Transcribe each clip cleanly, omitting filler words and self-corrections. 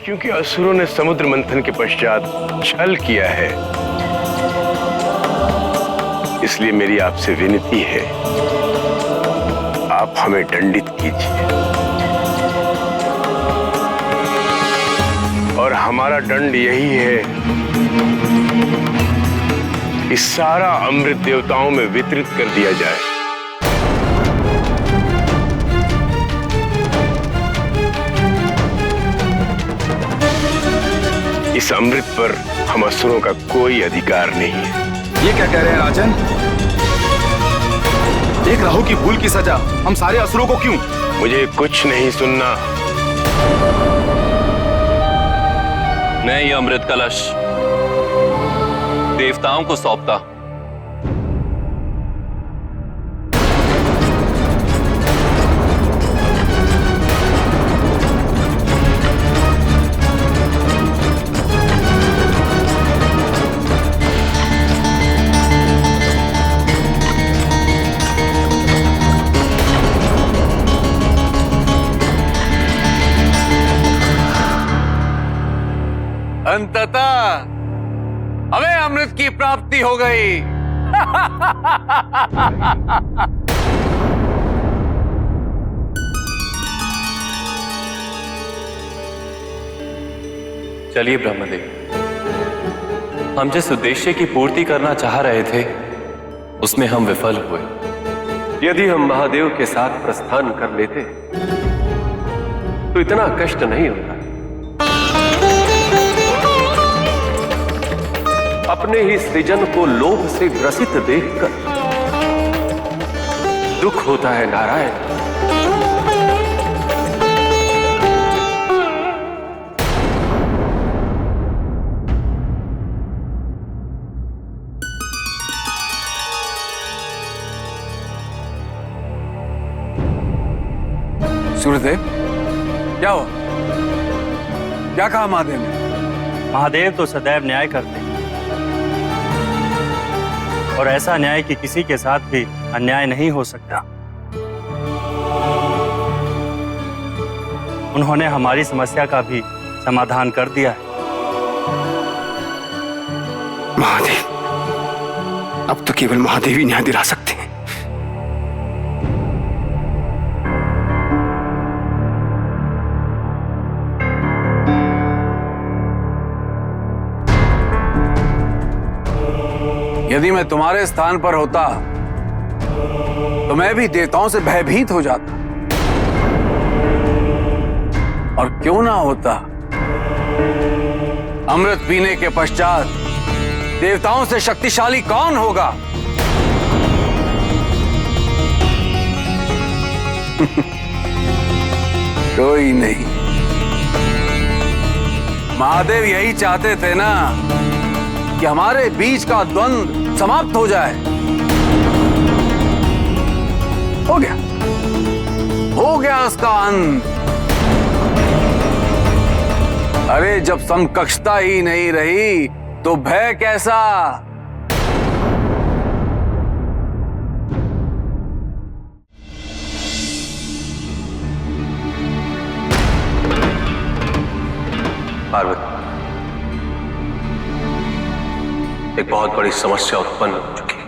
क्योंकि असुरों ने समुद्र मंथन के पश्चात छल किया है, इसलिए मेरी आपसे विनती है, आप हमें दंडित कीजिए और हमारा दंड यही है कि सारा अमृत देवताओं में वितरित कर दिया जाए। इस अमृत पर हम असुरों का कोई अधिकार नहीं है। ये क्या कह रहे हैं राजन? एक राहु की भूल की सजा हम सारे असुरों को क्यों? मुझे कुछ नहीं सुनना। मैं ये अमृत कलश देवताओं को सौंपता। अंततः हमें अमृत की प्राप्ति हो गई। चलिए ब्रह्मदेव, हम जिस उद्देश्य की पूर्ति करना चाह रहे थे उसमें हम विफल हुए। यदि हम महादेव के साथ प्रस्थान कर लेते तो इतना कष्ट नहीं होता। अपने ही सृजन को लोभ से ग्रसित देखकर दुख होता है नारायण। सूर्यदेव, क्या हुआ? क्या कहा महादेव ने? महादेव तो सदैव न्याय करते हैं और ऐसा न्याय कि किसी के साथ भी अन्याय नहीं हो सकता। उन्होंने हमारी समस्या का भी समाधान कर दिया है। महादेव, अब तो केवल महादेव ही न्याय दिला सकते हैं। यदि मैं तुम्हारे स्थान पर होता तो मैं भी देवताओं से भयभीत हो जाता। और क्यों ना होता, अमृत पीने के पश्चात देवताओं से शक्तिशाली कौन होगा? कोई नहीं। महादेव यही चाहते थे ना कि हमारे बीच का द्वंद्व समाप्त हो जाए। हो गया उसका अंत। अरे जब समकक्षता ही नहीं रही तो भय कैसा? पार्वती, एक बहुत बड़ी समस्या उत्पन्न हो चुकी है।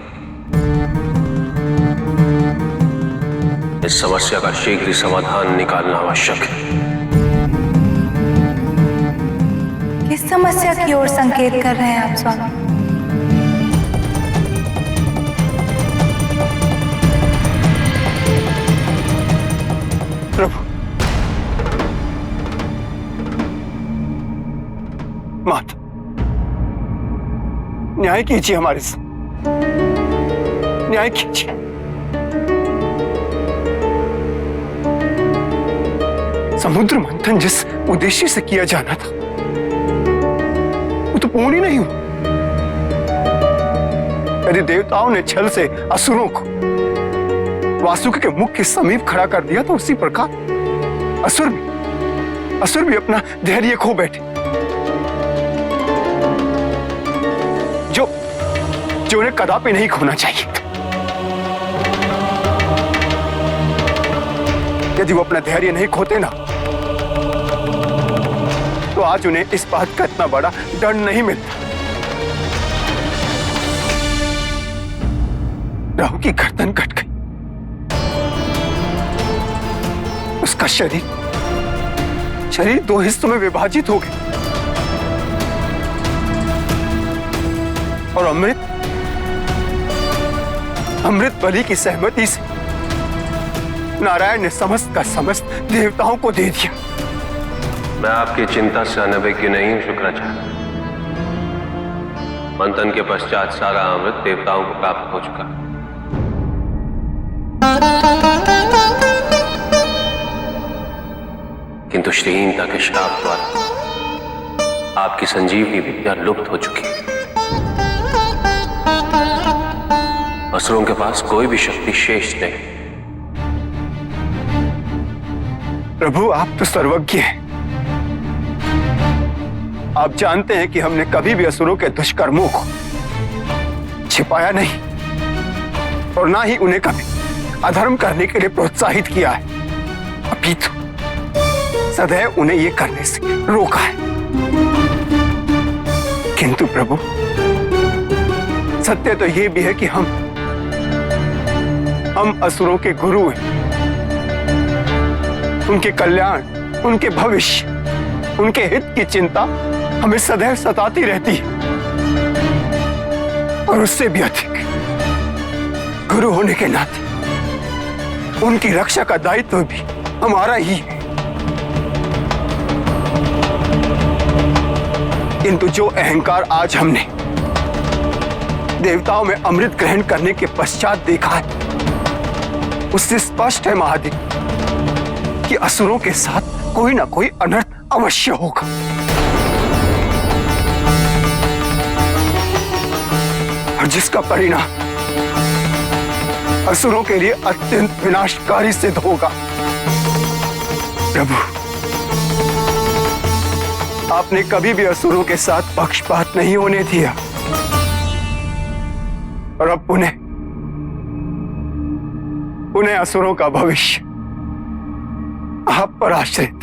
इस समस्या का शीघ्र ही समाधान निकालना आवश्यक है। किस समस्या की ओर संकेत कर रहे हैं आप स्वामी? प्रभु, माता, न्याय कीजिए हमारे साथ, न्याय कीजिए। समुद्र मंथन जिस उद्देश्य से किया जाना था वो तो पूर्ण ही नहीं हुआ। यदि देवताओं ने छल से असुरों को वासुकी के मुख के समीप खड़ा कर दिया तो उसी प्रकार असुर भी अपना धैर्य खो बैठे, जो उन्हें कदापि नहीं खोना चाहिए। यदि वो अपना धैर्य नहीं खोते ना तो आज उन्हें इस बात का इतना बड़ा दंड नहीं मिलता। राहु की गर्दन कट गई, उसका शरीर दो हिस्सों में विभाजित हो गया और अमृत बलि की सहमति से नारायण ने समस्त का समस्त देवताओं को दे दिया। मैं आपकी चिंता से अनभिज्ञ नहीं हूं शुक्राचार्य। मंथन के पश्चात सारा अमृत देवताओं को प्राप्त हो चुका। किंतु श्रीहीनता के श्राप द्वारा आपकी संजीवनी विद्या लुप्त हो चुकी है। असुरों के पास कोई भी शक्ति शेष नहीं। प्रभु, आप तो सर्वज्ञ हैं। आप जानते हैं कि हमने कभी भी असुरों के दुष्कर्मों को छिपाया नहीं और ना ही उन्हें कभी अधर्म करने के लिए प्रोत्साहित किया है, अपितु सदैव उन्हें यह करने से रोका है। किंतु प्रभु, सत्य तो यह भी है कि हम असुरों के गुरु हैं। उनके कल्याण, उनके भविष्य, उनके हित की चिंता हमें सदैव सताती रहती है और उससे भी अधिक गुरु होने के नाते उनकी रक्षा का दायित्व भी हमारा ही है। किंतु जो अहंकार आज हमने देवताओं में अमृत ग्रहण करने के पश्चात देखा है, उससे स्पष्ट है महादेव कि असुरों के साथ कोई ना कोई अनर्थ अवश्य होगा। और जिसका परिणाम असुरों के लिए अत्यंत विनाशकारी सिद्ध होगा। प्रभु, आपने कभी भी असुरों के साथ पक्षपात नहीं होने दिया और अब उन्हें असुरों का भविष्य आप पर आश्रित।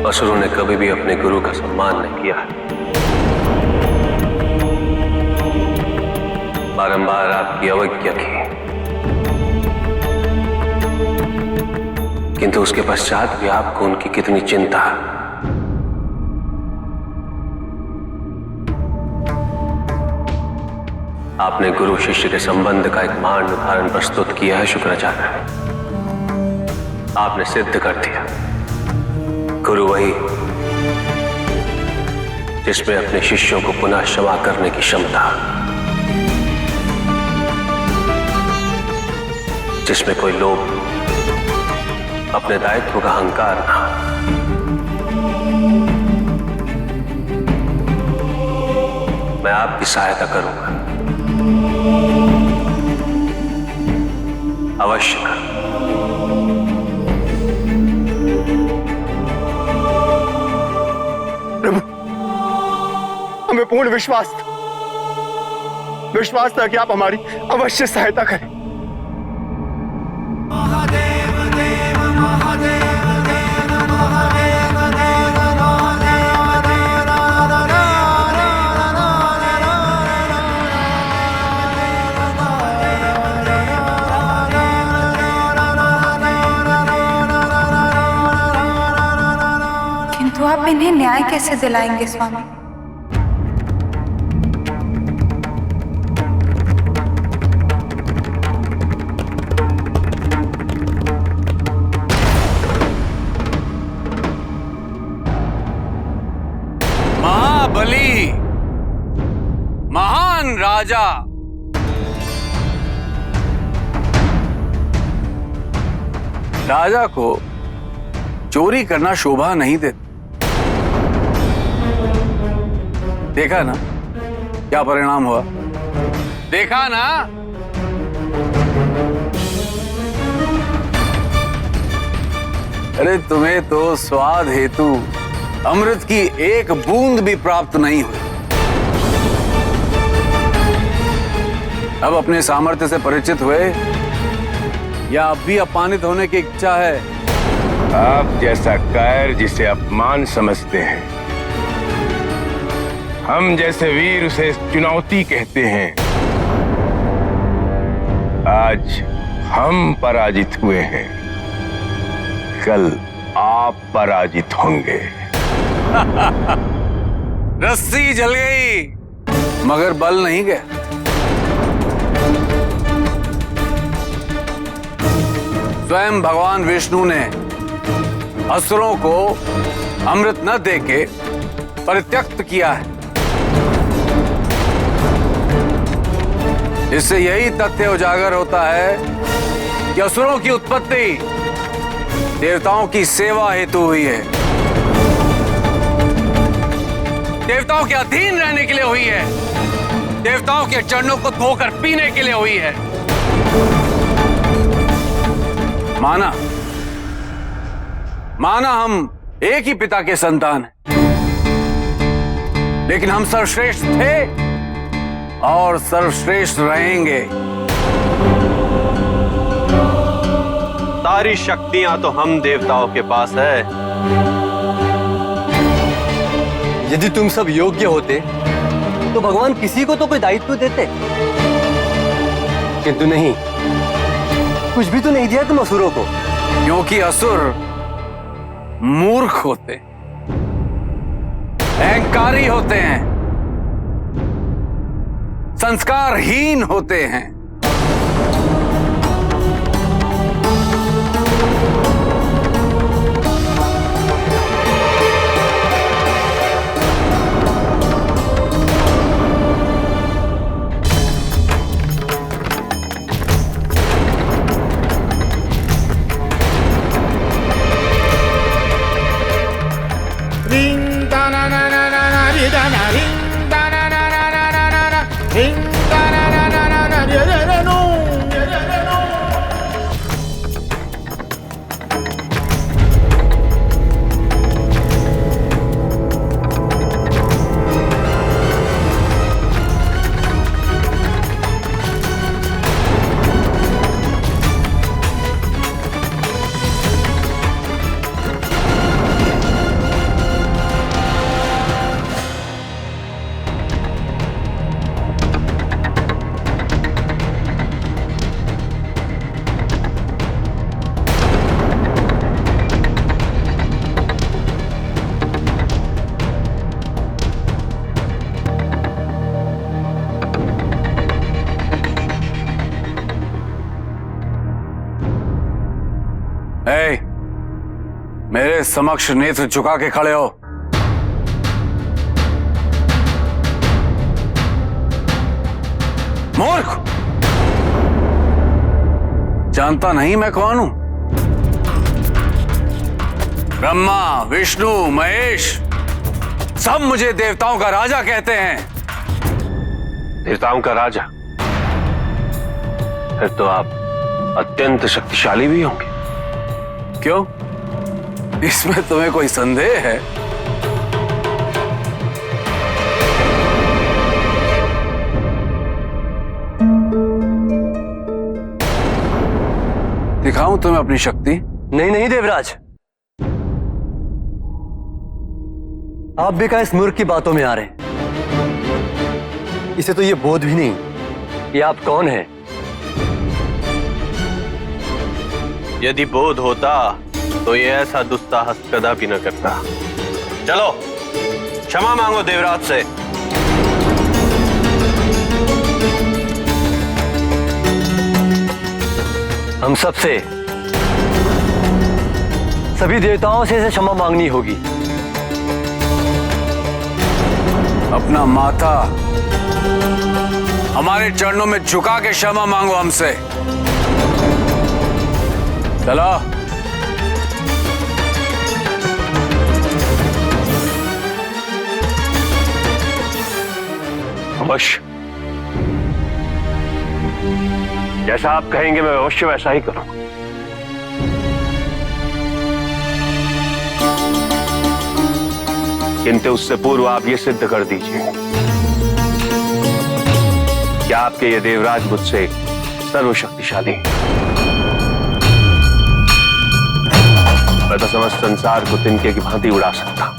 असुरों ने कभी भी अपने गुरु का सम्मान नहीं किया। बारंबार आपकी अवज्ञा की, किंतु उसके पश्चात भी आपको उनकी कितनी चिंता। आपने गुरु शिष्य के संबंध का एक महान उदाहरण प्रस्तुत किया है शुक्राचार्य। आपने सिद्ध कर दिया गुरु वही जिसमें अपने शिष्यों को पुनः क्षमा करने की क्षमता, जिसमें कोई लोभ, अपने दायित्व का अहंकार ना। मैं आपकी सहायता करूंगा, अवश्य करूंगा। प्रभु, हमें पूर्ण विश्वास था कि आप हमारी अवश्य सहायता करें। किंतु आप इन्हें न्याय कैसे दिलाएंगे स्वामी? महाबली, महान राजा, राजा को चोरी करना शोभा नहीं देता। देखा ना क्या परिणाम हुआ? देखा ना? अरे तुम्हें तो स्वाद हेतु अमृत की एक बूंद भी प्राप्त नहीं हुई। अब अपने सामर्थ्य से परिचित हुए या अब भी अपमानित होने की इच्छा है? आप जैसा कायर जिसे अपमान समझते हैं, हम जैसे वीर उसे चुनौती कहते हैं। आज हम पराजित हुए हैं, कल आप पराजित होंगे। रस्सी जल गई मगर बल नहीं गया। स्वयं भगवान विष्णु ने असुरों को अमृत न देके परित्यक्त किया है। इससे यही तथ्य उजागर होता है कि असुरों की उत्पत्ति देवताओं की सेवा हेतु हुई है, देवताओं के अधीन रहने के लिए हुई है, देवताओं के चरणों को धोकर पीने के लिए हुई है। माना हम एक ही पिता के संतान हैं, लेकिन हम सर्वश्रेष्ठ थे और सर्वश्रेष्ठ रहेंगे। सारी शक्तियां तो हम देवताओं के पास है। यदि तुम सब योग्य होते तो भगवान किसी को तो कोई दायित्व देते, किंतु नहीं, कुछ भी तो नहीं दिया तुम असुरों को। क्योंकि असुर मूर्ख होते, अहंकारी होते हैं, संस्कारहीन होते हैं। मेरे समक्ष नेत्र झुका के खड़े हो। मूर्ख, जानता नहीं मैं कौन हूं? ब्रह्मा, विष्णु, महेश सब मुझे देवताओं का राजा कहते हैं। देवताओं का राजा? फिर तो आप अत्यंत शक्तिशाली भी होंगे। क्यों, इसमें तुम्हें कोई संदेह है? दिखाऊं तुम्हें अपनी शक्ति? नहीं नहीं देवराज, आप भी का इस मूर्ख की बातों में आ रहे हैं। इसे तो ये बोध भी नहीं कि आप कौन हैं। यदि बोध होता तो ये ऐसा दुस्साहस कदापि न करता। चलो क्षमा मांगो देवराज से। हम सबसे, सभी देवताओं से इसे क्षमा मांगनी होगी। अपना माथा हमारे चरणों में झुका के क्षमा मांगो हमसे। चलो। अवश्य, जैसा आप कहेंगे मैं अवश्य वैसा ही करूंगा। किंतु उससे पूर्व आप ये सिद्ध कर दीजिए कि आपके ये देवराज मुझसे सर्वशक्तिशाली हैं। मैं तो समस्त संसार को तिनके की भांति उड़ा सकता हूं।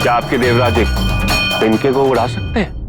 क्या आपके देवराज एक तिनके को उड़ा सकते हैं?